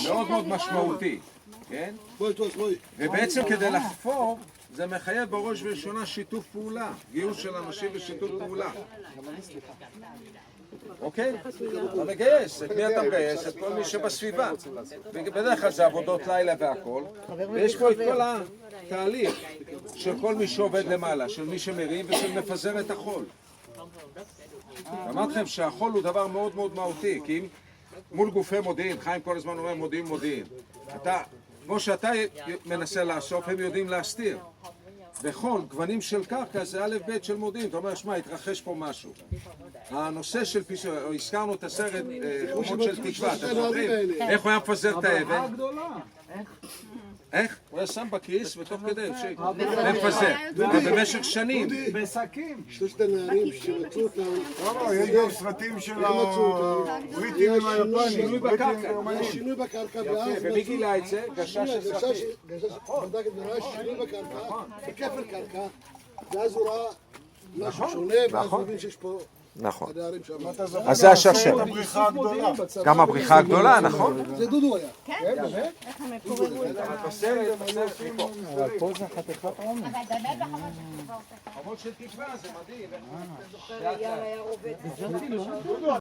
מאוד מאוד משמעותי, כן? ובעצם כדי לחפור זה מחייב בראש ובראשונה שיתוף פעולה, גיוס של אנשים ושיתוף פעולה. אוקיי? אתה מגייס, את מי אתה מגייס? את כל מי שבסביבה. בדרך כלל זה עבודות לילה והכל, ויש פה את כל התהליך של כל מי שעובד למעלה, של מי שמרים ושל מפזר את החול. אמרתי לכם שהחול הוא דבר מאוד מאוד מהותי, כי אם מול גופי מודיעין, חיים כל הזמן אומר מודיעין. כמו שאתה מנסה לאסוף, הם יודעים להסתיר. בחול, גוונים של קרקע זה א' ב' של מודיעין. אתה אומר, שמע, התרחש פה משהו. הנושא של הזכרנו את הסרט חומות של תקווה, אתם זוכרים? איך הוא היה מפזר את האבן? איך? הוא היה שם בכיס ותוך כדי הם מפזר. במשך שנים. בשקים. שלושת הנערים שמצאו אותם. יש גם סרטים של הבריטים עם היפנים. שינוי בקרקע. היה שינוי בקרקע ואז ומי גילה את זה? גשש אזרחי. גשש בדק את זה, שינוי בקרקע, בכפל קרקע, ואז הוא ראה משהו שונה, ואז הוא הבין שיש פה נכון. הנערים שם. אז זה השרשרת. הבריחה הגדולה. גם הבריחה הגדולה, נכון? זה דודו היה. כן, באמת? אבל פה זה חתיכת עומר. חומות של תקווה, זה מדהים.